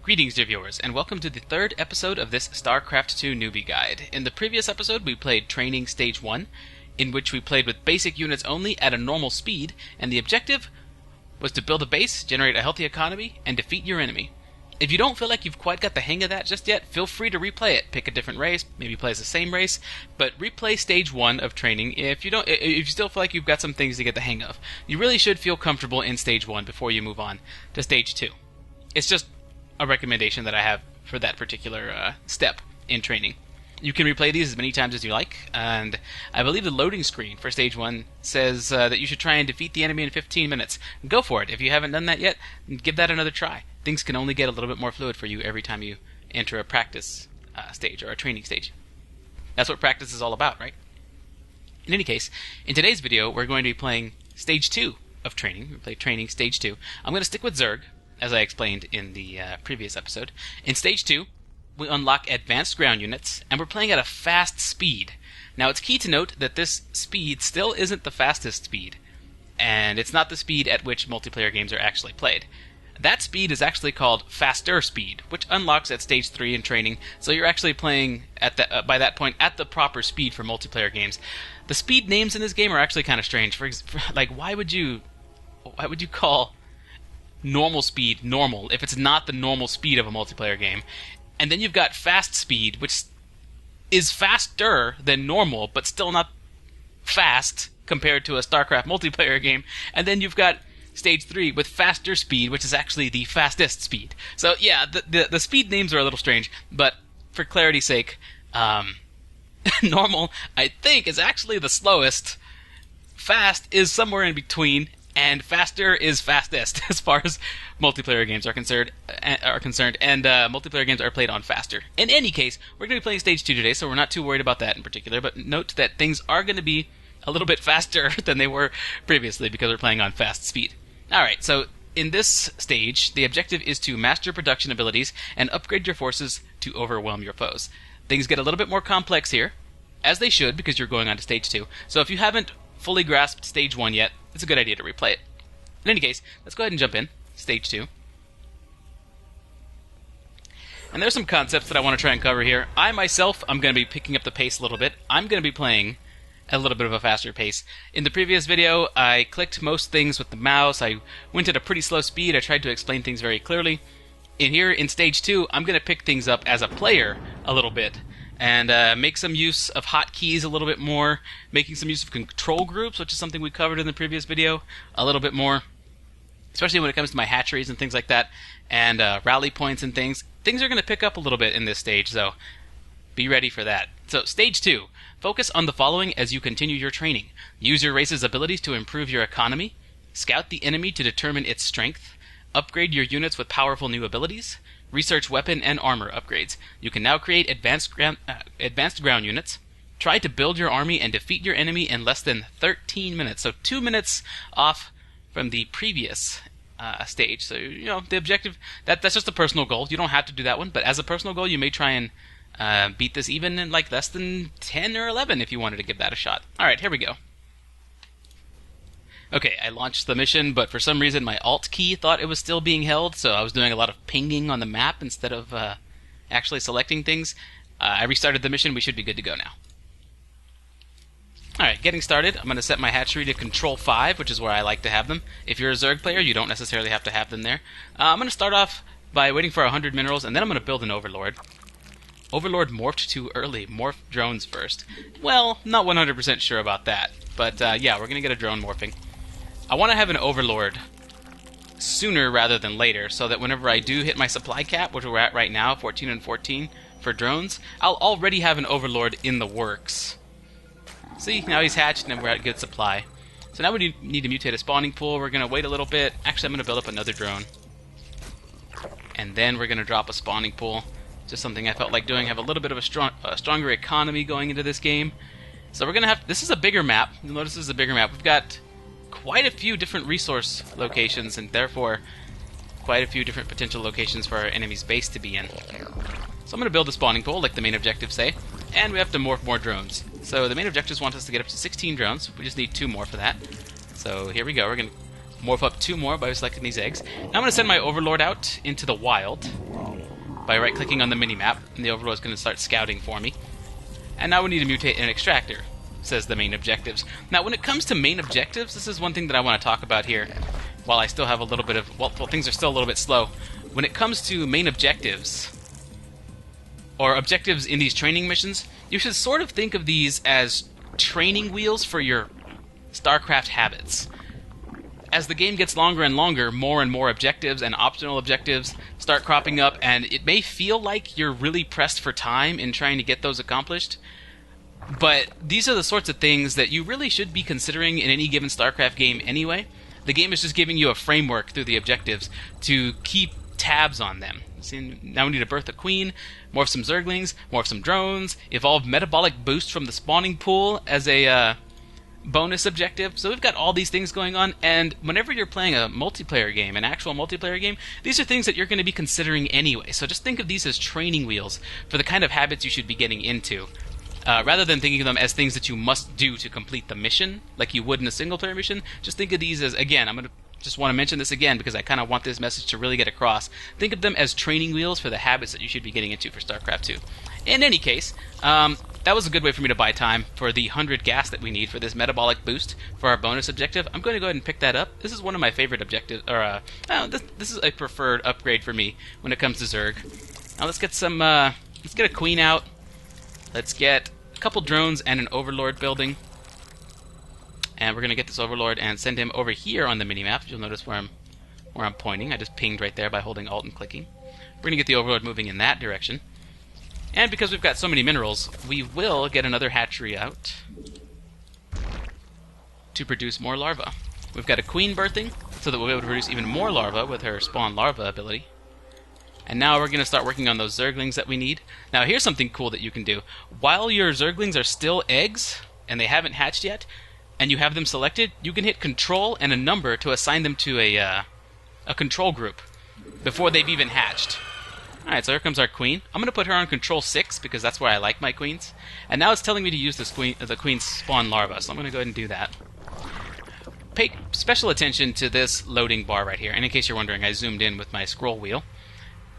Greetings, dear viewers, and welcome to the third episode of this Starcraft 2 Newbie Guide. In the previous episode, we played Training Stage 1, in which we played with basic units only at a normal speed, and the objective was to build a base, generate a healthy economy, and defeat your enemy. If you don't feel like you've quite got the hang of that just yet, feel free to replay it. Pick a different race, maybe play as the same race, but replay Stage 1 of Training if you still feel like you've got some things to get the hang of. You really should feel comfortable in Stage 1 before you move on to Stage 2. It's just a recommendation that I have for that particular step in training. You can replay these as many times as you like, and I believe the loading screen for Stage 1 says that you should try and defeat the enemy in 15 minutes. Go for it. If you haven't done that yet, give that another try. Things can only get a little bit more fluid for you every time you enter a practice stage or a training stage. That's what practice is all about, right? In any case, in today's video, we're going to be playing Stage 2 of Training. We play Training Stage 2. I'm going to stick with Zerg, as I explained in the previous episode. In Stage 2, we unlock advanced ground units, and we're playing at a fast speed. Now, it's key to note that this speed still isn't the fastest speed, and it's not the speed at which multiplayer games are actually played. That speed is actually called faster speed, which unlocks at Stage 3 in Training, so you're actually playing at by that point at the proper speed for multiplayer games. The speed names in this game are actually kind of strange. Like, why would you call normal speed normal if it's not the normal speed of a multiplayer game? And then you've got fast speed, which is faster than normal, but still not fast compared to a Starcraft multiplayer game. And then you've got Stage 3 with faster speed, which is actually the fastest speed. So yeah, the speed names are a little strange, but for clarity's sake, normal, I think, is actually the slowest. Fast is somewhere in between, and faster is fastest as far as multiplayer games are concerned, and multiplayer games are played on faster. In any case, we're going to be playing Stage 2 today, so we're not too worried about that in particular, but note that things are going to be a little bit faster than they were previously because we're playing on fast speed. Alright, so in this stage, the objective is to master production abilities and upgrade your forces to overwhelm your foes. Things get a little bit more complex here, as they should, because you're going on to Stage 2. So if you haven't fully grasped Stage 1 yet, it's a good idea to replay it. In any case, let's go ahead and jump in. Stage 2. And there's some concepts that I want to try and cover here. I myself, I'm going to be picking up the pace a little bit. I'm going to be playing at a little bit of a faster pace. In the previous video, I clicked most things with the mouse. I went at a pretty slow speed. I tried to explain things very clearly. In here, in Stage 2, I'm going to pick things up as a player a little bit and make some use of hotkeys a little bit more, making some use of control groups, which is something we covered in the previous video, a little bit more, especially when it comes to my hatcheries and things like that, and rally points and things. Things are going to pick up a little bit in this stage, so be ready for that. So, Stage 2. Focus on the following as you continue your training. Use your race's abilities to improve your economy. Scout the enemy to determine its strength. Upgrade your units with powerful new abilities. Research weapon and armor upgrades. You can now create advanced ground units. Try to build your army and defeat your enemy in less than 13 minutes. So 2 minutes off from the previous stage. So, you know, the objective, that's just a personal goal. You don't have to do that one, but as a personal goal, you may try and beat this even in like less than 10 or 11 if you wanted to give that a shot. Alright, here we go. Okay, I launched the mission, but for some reason my Alt key thought it was still being held, so I was doing a lot of pinging on the map instead of actually selecting things. I restarted the mission. We should be good to go now. Alright, getting started. I'm going to set my hatchery to Control 5, which is where I like to have them. If you're a Zerg player, you don't necessarily have to have them there. I'm going to start off by waiting for 100 minerals, and then I'm going to build an Overlord. Overlord morphed too early. Morph drones first. Well, not 100% sure about that, but yeah, we're going to get a drone morphing. I want to have an Overlord sooner rather than later, so that whenever I do hit my supply cap, which we're at right now, 14 and 14 for drones, I'll already have an Overlord in the works. See, now he's hatched and we're at good supply. So now we need to mutate a spawning pool. We're going to wait a little bit. Actually, I'm going to build up another drone. And then we're going to drop a spawning pool. Just something I felt like doing. Have a little bit of a stronger economy going into this game. So we're going to have... This is a bigger map. You'll notice this is a bigger map. We've got quite a few different resource locations, and therefore quite a few different potential locations for our enemy's base to be in. So I'm going to build a spawning pool, like the main objectives say, and we have to morph more drones. So the main objectives want us to get up to 16 drones. We just need 2 more for that. So here we go. We're going to morph up 2 more by selecting these eggs. Now I'm going to send my Overlord out into the wild. by right-clicking on the mini-map, and the Overlord is going to start scouting for me. And now we need to mutate an extractor, says the main objectives. Now, when it comes to main objectives, this is one thing that I want to talk about here, while I still have a little bit of... well, things are still a little bit slow. When it comes to main objectives, or objectives in these training missions, you should sort of think of these as training wheels for your Starcraft habits. As the game gets longer and longer, more and more objectives and optional objectives start cropping up, and it may feel like you're really pressed for time in trying to get those accomplished, but these are the sorts of things that you really should be considering in any given StarCraft game anyway. The game is just giving you a framework through the objectives to keep tabs on them. See, now we need to birth a queen, morph some zerglings, morph some drones, evolve metabolic boost from the spawning pool as a bonus objective. So we've got all these things going on, and whenever you're playing a multiplayer game, an actual multiplayer game, these are things that you're going to be considering anyway. So just think of these as training wheels for the kind of habits you should be getting into, rather than thinking of them as things that you must do to complete the mission, like you would in a single-player mission. Just think of these as, again, I'm going to just want to mention this again because I kind of want this message to really get across. Think of them as training wheels for the habits that you should be getting into for StarCraft 2. In any case, that was a good way for me to buy time for the 100 gas that we need for this metabolic boost for our bonus objective. I'm going to go ahead and pick that up. This is one of my favorite objectives, or this is a preferred upgrade for me when it comes to Zerg. Now let's get some, let's get a queen out. Let's get a couple drones and an Overlord building. And we're going to get this Overlord and send him over here on the minimap. You'll notice where I'm pointing. I just pinged right there by holding Alt and clicking. We're going to get the Overlord moving in that direction. And because we've got so many minerals, we will get another hatchery out to produce more larvae. We've got a queen birthing, so that we'll be able to produce even more larvae with her spawn larva ability. And now we're going to start working on those zerglings that we need. Now here's something cool that you can do. While your zerglings are still eggs, and they haven't hatched yet, and you have them selected, you can hit Control and a number to assign them to a control group before they've even hatched. Alright, so here comes our queen. I'm going to put her on Control 6 because that's where I like my queens. And now it's telling me to use this the queen's spawn larva, so I'm going to go ahead and do that. Pay special attention to this loading bar right here. And in case you're wondering, I zoomed in with my scroll wheel.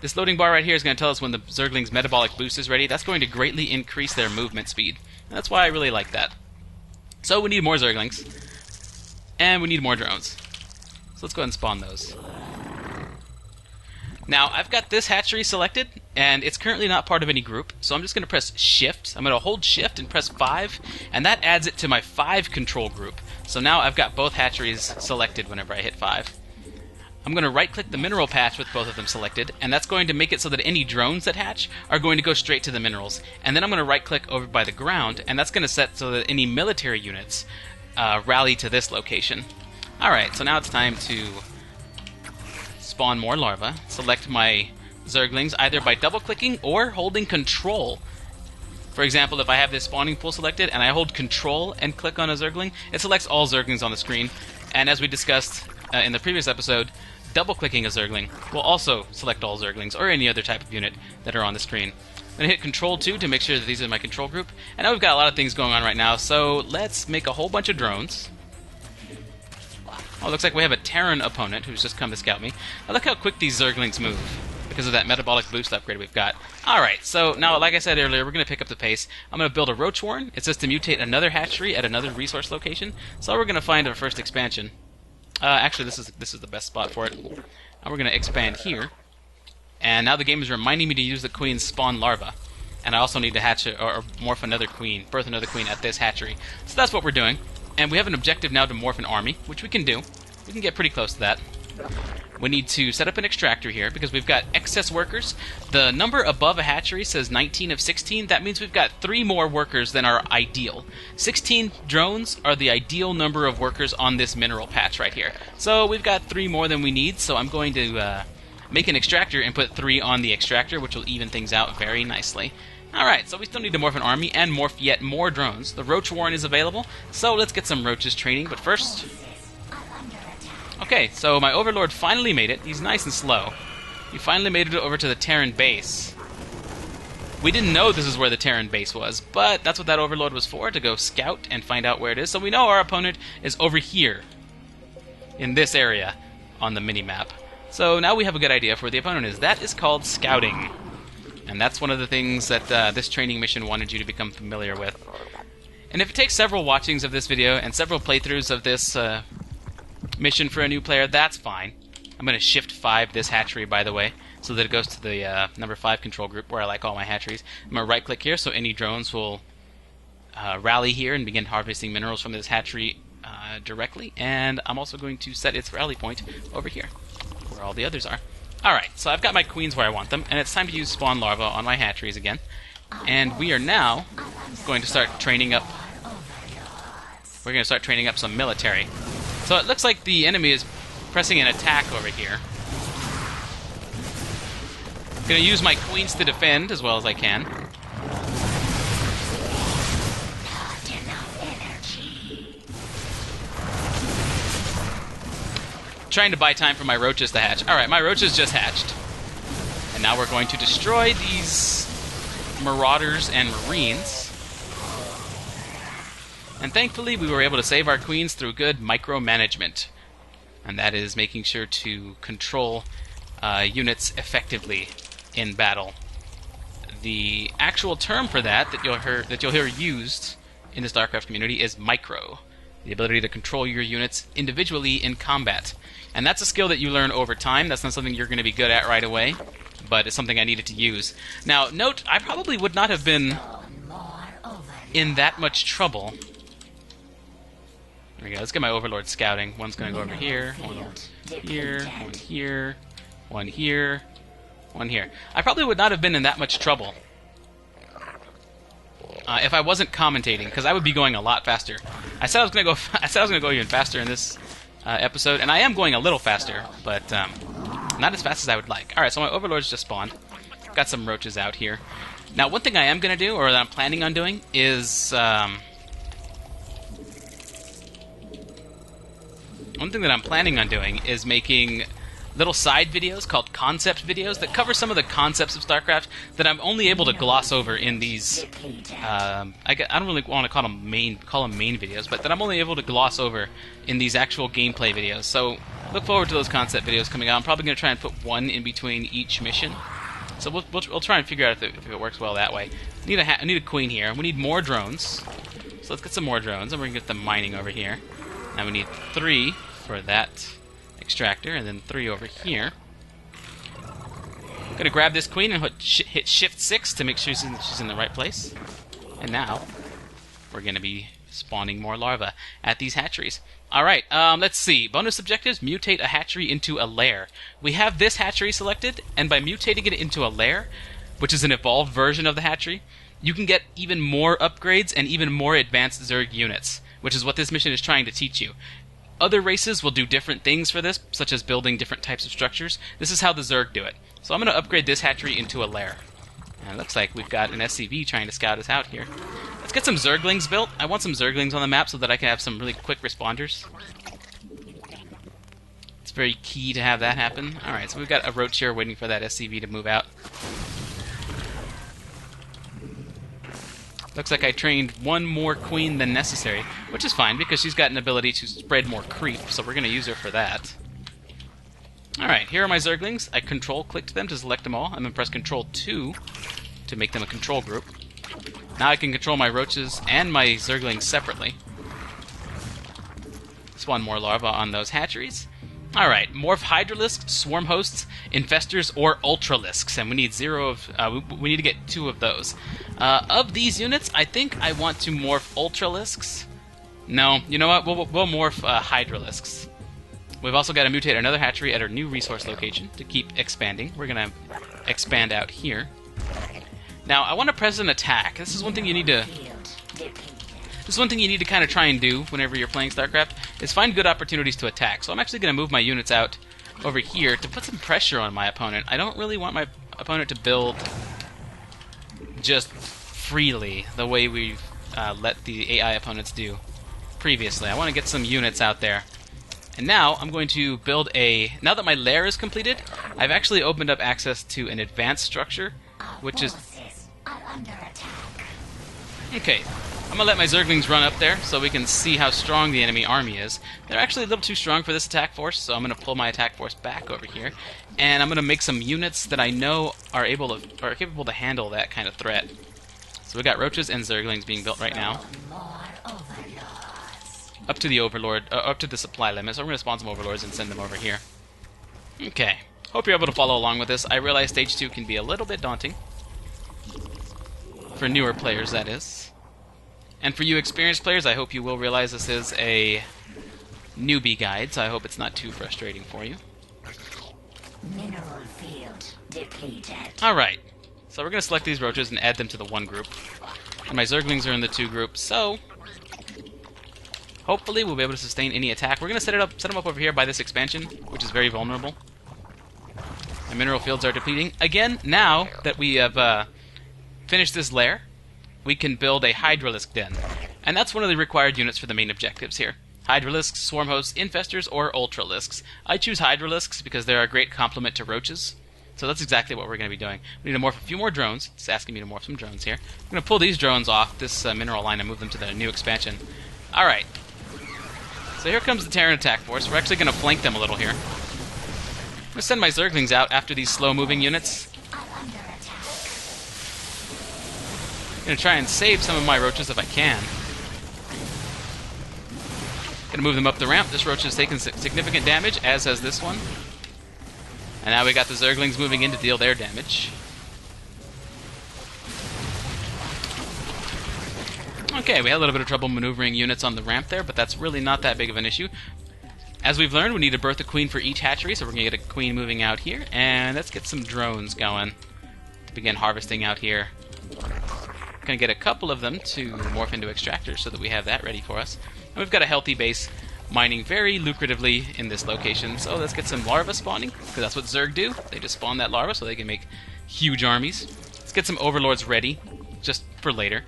This loading bar right here is going to tell us when the Zergling's metabolic boost is ready. That's going to greatly increase their movement speed. And that's why I really like that. So we need more Zerglings. And we need more drones. So let's go ahead and spawn those. Now, I've got this hatchery selected, and it's currently not part of any group, so I'm just going to press Shift. I'm going to hold Shift and press 5, and that adds it to my 5 control group. So now I've got both hatcheries selected whenever I hit 5. I'm going to right-click the mineral patch with both of them selected, and that's going to make it so that any drones that hatch are going to go straight to the minerals. And then I'm going to right-click over by the ground, and that's going to set so that any military units rally to this location. Alright, so now it's time to spawn more larvae. Select my Zerglings either by double-clicking or holding Control. For example, if I have this spawning pool selected and I hold Control and click on a Zergling, it selects all Zerglings on the screen. And as we discussed in the previous episode, double-clicking a Zergling will also select all Zerglings or any other type of unit that are on the screen. I'm going to hit Control 2 to make sure that these are my control group. And now we've got a lot of things going on right now, so let's make a whole bunch of drones. Oh, looks like we have a Terran opponent who's just come to scout me. Now look how quick these Zerglings move because of that metabolic boost upgrade we've got. Alright, so now, like I said earlier, we're going to pick up the pace. I'm going to build a Roach Warren. It says to mutate another hatchery at another resource location. So we're going to find our first expansion. Actually, this is the best spot for it. And we're going to expand here. And now the game is reminding me to use the queen's spawn larva. And I also need to hatch or morph another queen, birth another queen at this hatchery. So that's what we're doing. And we have an objective now to morph an army, which we can do. We can get pretty close to that. We need to set up an extractor here because we've got excess workers. The number above a hatchery says 19 of 16. That means we've got 3 more workers than our ideal. 16 drones are the ideal number of workers on this mineral patch right here. So we've got 3 more than we need, so I'm going to make an extractor and put 3 on the extractor, which will even things out very nicely. Alright, so we still need to morph an army and morph yet more drones. The Roach Warren is available, so let's get some roaches training, but first... Okay, so my Overlord finally made it. He's nice and slow. He finally made it over to the Terran base. We didn't know this is where the Terran base was, but that's what that Overlord was for, to go scout and find out where it is. So we know our opponent is over here, in this area, on the mini-map. So now we have a good idea of where the opponent is. That is called scouting. And that's one of the things that this training mission wanted you to become familiar with. And if it takes several watchings of this video and several playthroughs of this mission for a new player, that's fine. I'm going to shift 5 this hatchery, by the way, so that it goes to the number 5 control group where I like all my hatcheries. I'm going to right click here so any drones will rally here and begin harvesting minerals from this hatchery directly. And I'm also going to set its rally point over here where all the others are. Alright, so I've got my queens where I want them, and it's time to use spawn larvae on my hatcheries again. And we are now going to start training up. We're going to start training up some military. So it looks like the enemy is pressing an attack over here. I'm going to use my queens to defend as well as I can. Trying to buy time for my roaches to hatch. Alright, my roaches just hatched. And now we're going to destroy these marauders and marines. And thankfully we were able to save our queens through good micromanagement. And that is making sure to control units effectively in battle. The actual term for that you'll hear used in the Starcraft community is micro. The ability to control your units individually in combat. And that's a skill that you learn over time. That's not something you're going to be good at right away, but it's something I needed to use. Now, note, I probably would not have been in that much trouble. There we go, let's get my Overlord scouting. One's going to go over here, one here, one here, one here, one here. I probably would not have been in that much trouble if I wasn't commentating, because I would be going a lot faster. I said I was going to go even faster in this episode, and I am going a little faster, but not as fast as I would like. Alright, so my Overlords just spawned. Got some roaches out here. Now, one thing I am going to do, or that I'm planning on doing, is making little side videos called concept videos that cover some of the concepts of StarCraft that I'm only able to gloss over in these. I don't really want to call them main videos, but that I'm only able to gloss over in these actual gameplay videos. So look forward to those concept videos coming out. I'm probably going to try and put one in between each mission. So we'll try and figure out if it works well that way. I need a queen here. We need more drones. So let's get some more drones, and we're going to get them mining over here. Now we need 3 for that extractor, and then 3 over here. I'm going to grab this queen and hit Shift 6 to make sure she's in the right place. And now we're going to be spawning more larvae at these hatcheries. Alright, let's see. Bonus objectives, mutate a hatchery into a lair. We have this hatchery selected, and by mutating it into a lair, which is an evolved version of the hatchery, you can get even more upgrades and even more advanced Zerg units, which is what this mission is trying to teach you. Other races will do different things for this, such as building different types of structures. This is how the Zerg do it. So I'm going to upgrade this hatchery into a lair. And it looks like we've got an SCV trying to scout us out here. Let's get some Zerglings built. I want some Zerglings on the map so that I can have some really quick responders. It's very key to have that happen. Alright, so we've got a roach here waiting for that SCV to move out. Looks like I trained one more queen than necessary, which is fine because she's got an ability to spread more creep, so we're going to use her for that. Alright, here are my Zerglings. I control-clicked them to select them all. I'm going to press Control-2 to make them a control group. Now I can control my roaches and my Zerglings separately. Spawn more larvae on those hatcheries. Alright, morph Hydralisks, Swarm Hosts, Infestors, or Ultralisks, and we need we need to get 2 of those. Of these units, I think I want to morph Ultralisks. No, you know what? We'll morph Hydralisks. We've also got to mutate another hatchery at our new resource location to keep expanding. We're going to expand out here. Now, I want to press an attack. This is one thing you need to kind of try and do whenever you're playing StarCraft, is find good opportunities to attack. So I'm actually going to move my units out over here to put some pressure on my opponent. I don't really want my opponent to build just freely the way we've let the AI opponents do previously. I want to get some units out there. And now I'm going to build now that my lair is completed, I've actually opened up access to an advanced structure, which is... Okay, I'm gonna let my Zerglings run up there so we can see how strong the enemy army is. They're actually a little too strong for this attack force, so I'm gonna pull my attack force back over here, and I'm gonna make some units that I know are capable to handle that kind of threat. So we got roaches and Zerglings being built right now. Up to the overlord, up to the supply limit. So we're gonna spawn some overlords and send them over here. Okay. Hope you're able to follow along with this. I realize stage 2 can be a little bit daunting. For newer players, that is. And for you experienced players, I hope you will realize this is a newbie guide, so I hope it's not too frustrating for you. Mineral field depleted. Alright. So we're going to select these roaches and add them to the 1 group. And my Zerglings are in the 2 groups, so hopefully we'll be able to sustain any attack. We're going to set them up over here by this expansion, which is very vulnerable. My mineral fields are depleting. Again, now that we have finished this lair, we can build a Hydralisk Den. And that's one of the required units for the main objectives here. Hydralisks, Swarm Hosts, Infestors, or Ultralisks. I choose Hydralisks because they're a great complement to roaches. So that's exactly what we're going to be doing. We need to morph a few more drones. It's asking me to morph some drones here. I'm going to pull these drones off this mineral line and move them to the new expansion. Alright. So here comes the Terran Attack force. We're actually going to flank them a little here. I'm going to send my Zerglings out after these slow-moving units. I'm going to try and save some of my roaches if I can. Going to move them up the ramp. This roach has taken significant damage, as has this one. And now we got the Zerglings moving in to deal their damage. Okay, we had a little bit of trouble maneuvering units on the ramp there, but that's really not that big of an issue. As we've learned, we need to birth a queen for each hatchery, so we're going to get a queen moving out here. And let's get some drones going to begin harvesting out here. Going to get a couple of them to morph into extractors so that we have that ready for us. And we've got a healthy base mining very lucratively in this location. So let's get some larvae spawning, because that's what Zerg do. They just spawn that larva so they can make huge armies. Let's get some overlords ready, just for later.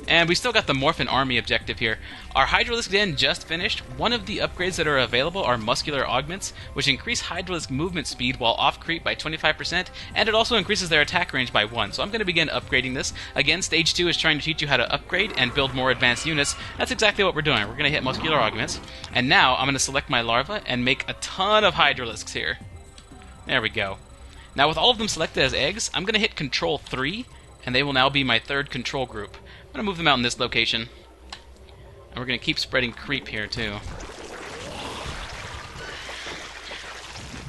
And we still got the Morphin Army objective here. Our Hydralisk Den just finished. One of the upgrades that are available are muscular augments, which increase Hydralisk movement speed while off creep by 25%, and it also increases their attack range by 1. So I'm going to begin upgrading this. Again, Stage 2 is trying to teach you how to upgrade and build more advanced units. That's exactly what we're doing. We're going to hit muscular augments. And now I'm going to select my larva and make a ton of Hydralisks here. There we go. Now with all of them selected as eggs, I'm going to hit Control 3, and they will now be my 3rd control group. I'm going to move them out in this location. And we're going to keep spreading creep here, too.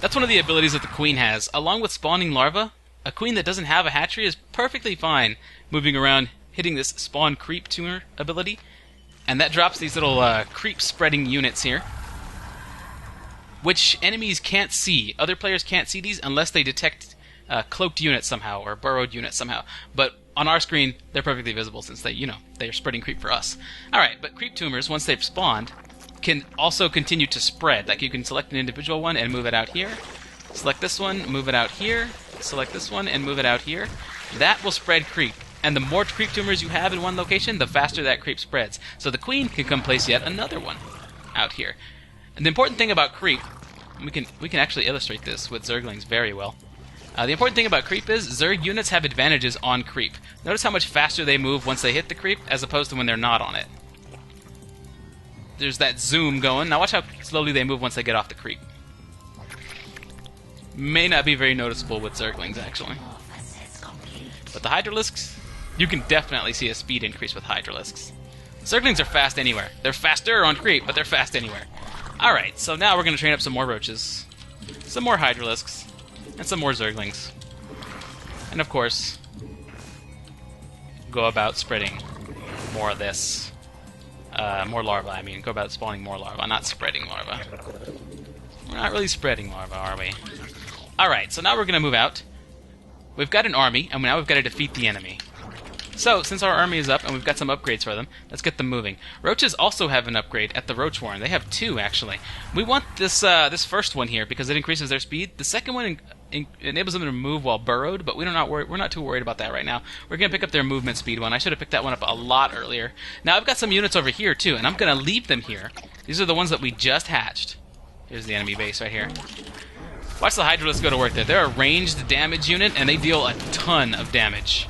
That's one of the abilities that the queen has. Along with spawning larvae, a queen that doesn't have a hatchery is perfectly fine moving around, hitting this spawn creep tuner ability. And that drops these little creep-spreading units here, which enemies can't see. Other players can't see these unless they detect cloaked units somehow, or burrowed units somehow. But on our screen, they're perfectly visible since they're spreading creep for us. Alright, but creep tumors, once they've spawned, can also continue to spread. Like, you can select an individual one and move it out here. Select this one, move it out here. Select this one and move it out here. That will spread creep. And the more creep tumors you have in one location, the faster that creep spreads. So the queen can come place yet another one out here. And the important thing about creep, we can actually illustrate this with Zerglings very well. The important thing about creep is Zerg units have advantages on creep. Notice how much faster they move once they hit the creep as opposed to when they're not on it. There's that zoom going. Now watch how slowly they move once they get off the creep. May not be very noticeable with Zerglings, actually. But the Hydralisks, you can definitely see a speed increase with Hydralisks. Zerglings are fast anywhere. They're faster on creep, but they're fast anywhere. Alright, so now we're going to train up some more roaches, some more Hydralisks, and some more Zerglings. And of course, go about spreading more of this. More larvae, I mean. Go about spawning more larvae, not spreading larvae. We're not really spreading larvae, are we? Alright, so now we're going to move out. We've got an army, and now we've got to defeat the enemy. So, since our army is up and we've got some upgrades for them, let's get them moving. Roaches also have an upgrade at the Roach Warren. They have 2, actually. We want this this first one here because it increases their speed. The second one enables them to move while burrowed, but we're not too worried about that right now. We're going to pick up their movement speed one. I should have picked that one up a lot earlier. Now, I've got some units over here, too, and I'm going to leave them here. These are the ones that we just hatched. Here's the enemy base right here. Watch the Hydralisk go to work there. They're a ranged damage unit, and they deal a ton of damage.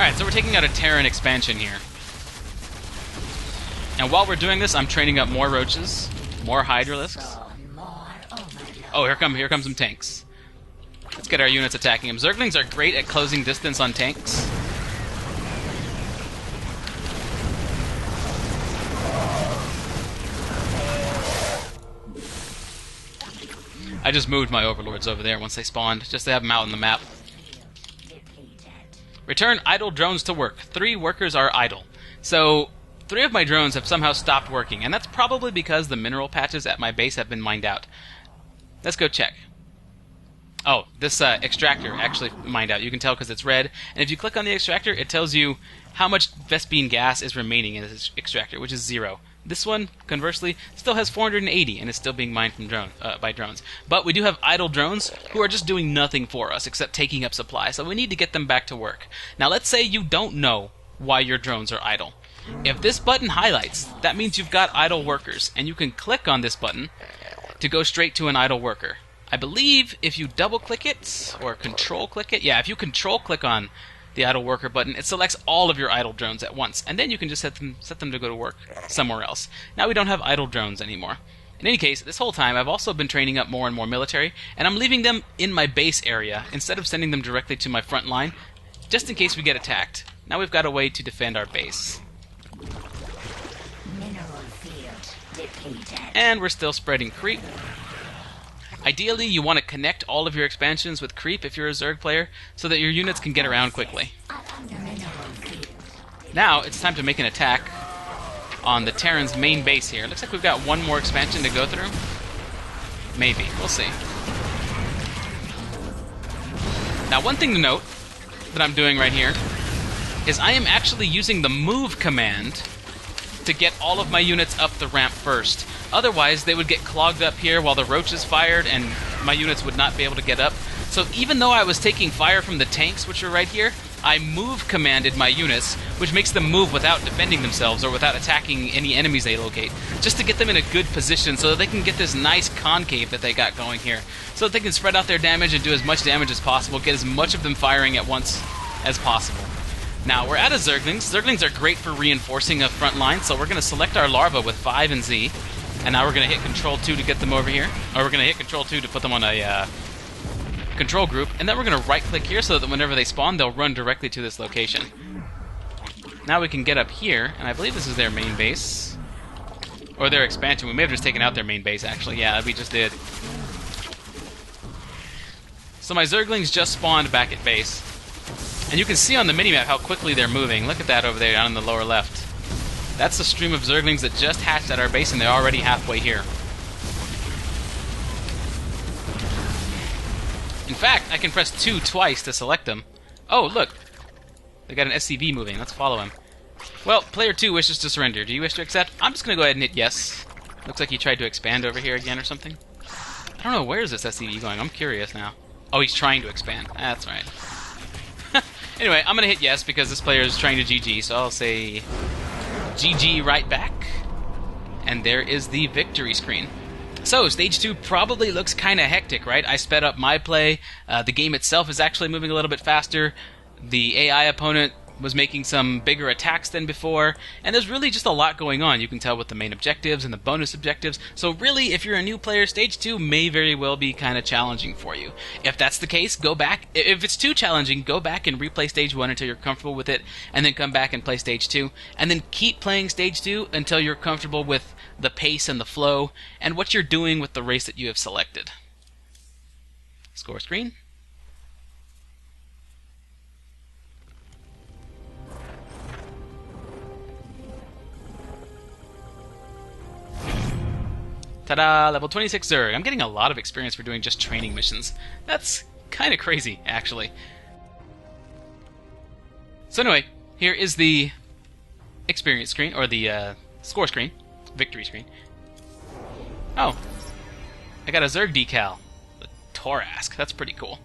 Alright, so we're taking out a Terran expansion here. And while we're doing this, I'm training up more roaches, more Hydralisks. Oh, here come some tanks. Let's get our units attacking them. Zerglings are great at closing distance on tanks. I just moved my overlords over there once they spawned, just to have them out on the map. Return idle drones to work. 3 workers are idle. So, 3 of my drones have somehow stopped working, and that's probably because the mineral patches at my base have been mined out. Let's go check. Oh, this extractor actually mined out. You can tell because it's red, and if you click on the extractor, it tells you how much Vespene gas is remaining in this extractor, which is 0. This one, conversely, still has 480 and is still being mined from by drones. But we do have idle drones who are just doing nothing for us except taking up supply, so we need to get them back to work. Now let's say you don't know why your drones are idle. If this button highlights, that means you've got idle workers, and you can click on this button to go straight to an idle worker. I believe if you double-click it, or control-click it, yeah, if you control-click on the idle worker button, it selects all of your idle drones at once, and then you can just set them to go to work somewhere else. Now we don't have idle drones anymore. In any case, this whole time I've also been training up more and more military, and I'm leaving them in my base area instead of sending them directly to my front line, just in case we get attacked. Now we've got a way to defend our base. Mineral field depleted. And we're still spreading creep. Ideally, you want to connect all of your expansions with creep if you're a Zerg player, so that your units can get around quickly. Now, it's time to make an attack on the Terran's main base here. Looks like we've got one more expansion to go through. Maybe. We'll see. Now, one thing to note that I'm doing right here is I am actually using the move command to get all of my units up the ramp first. Otherwise, they would get clogged up here while the roaches fired, and my units would not be able to get up. So even though I was taking fire from the tanks, which are right here, I move commanded my units, which makes them move without defending themselves or without attacking any enemies they locate, just to get them in a good position so that they can get this nice concave that they got going here, so that they can spread out their damage and do as much damage as possible, get as much of them firing at once as possible. Now, we're out of Zerglings. Zerglings are great for reinforcing a front line, so we're going to select our larva with 5 and Z. And now we're going to hit Control 2 to get them over here. Or we're going to hit Control 2 to put them on a control group. And then we're going to right-click here so that whenever they spawn, they'll run directly to this location. Now we can get up here, and I believe this is their main base. Or their expansion. We may have just taken out their main base, actually. Yeah, we just did. So my Zerglings just spawned back at base. And you can see on the minimap how quickly they're moving. Look at that over there down in the lower left. That's the stream of Zerglings that just hatched at our base, and they're already halfway here. In fact, I can press 2 twice to select them. Oh, look! They got an SCV moving. Let's follow him. Well, player 2 wishes to surrender. Do you wish to accept? I'm just going to go ahead and hit yes. Looks like he tried to expand over here again or something. I don't know, where is this SCV going? I'm curious now. Oh, he's trying to expand. That's right. Anyway, I'm going to hit yes because this player is trying to GG, so I'll say GG right back. And there is the victory screen. So, Stage 2 probably looks kind of hectic, right? I sped up my play. The game itself is actually moving a little bit faster. The AI opponent was making some bigger attacks than before, and there's really just a lot going on. You can tell with the main objectives and the bonus objectives. So really, if you're a new player, Stage 2 may very well be kind of challenging for you. If that's the case, go back. If it's too challenging, go back and replay Stage 1 until you're comfortable with it, and then come back and play Stage 2, and then keep playing Stage 2 until you're comfortable with the pace and the flow, and what you're doing with the race that you have selected. Score screen. Ta-da! Level 26 Zerg. I'm getting a lot of experience for doing just training missions. That's kind of crazy, actually. So anyway, here is the experience screen, or the score screen. Victory screen. Oh. I got a Zerg decal. The Torask. That's pretty cool.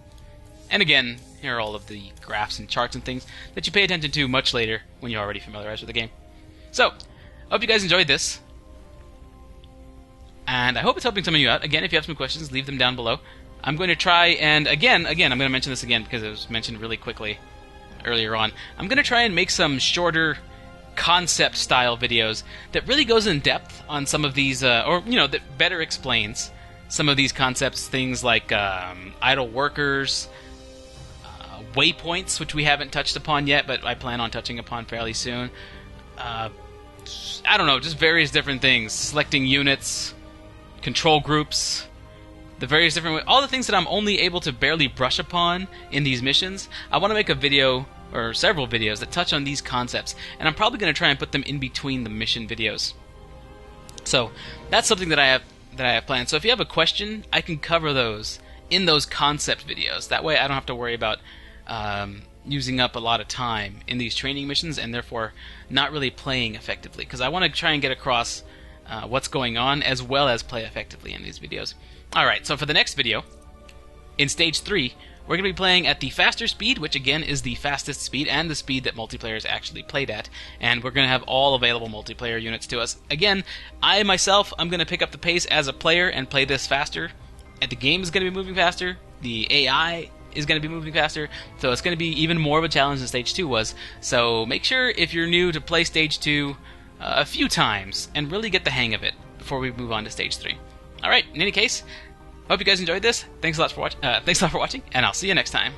And again, here are all of the graphs and charts and things that you pay attention to much later when you're already familiarized with the game. So, I hope you guys enjoyed this. And I hope it's helping some of you out. Again, if you have some questions, leave them down below. I'm going to try and, again, I'm going to mention this again because it was mentioned really quickly earlier on, I'm going to try and make some shorter concept-style videos that really goes in depth on some of these, that better explains some of these concepts, things like idle workers, waypoints, which we haven't touched upon yet, but I plan on touching upon fairly soon. I don't know, just various different things. Selecting units, control groups, the various different... all the things that I'm only able to barely brush upon in these missions. I want to make a video, or several videos, that touch on these concepts, and I'm probably going to try and put them in between the mission videos. So, that's something that I have planned. So if you have a question, I can cover those in those concept videos. That way I don't have to worry about using up a lot of time in these training missions, and therefore not really playing effectively, because I want to try and get across what's going on as well as play effectively in these videos. Alright, so for the next video, in Stage 3, we're going to be playing at the faster speed, which again is the fastest speed and the speed that multiplayer is actually played at, and we're going to have all available multiplayer units to us. Again, I myself, I'm going to pick up the pace as a player and play this faster, and the game is going to be moving faster, the AI is going to be moving faster, so it's going to be even more of a challenge than Stage 2 was. So make sure, if you're new, to play Stage 2 a few times and really get the hang of it before we move on to Stage 3. Alright, in any case, hope you guys enjoyed this. Thanks a lot for watching, and I'll see you next time.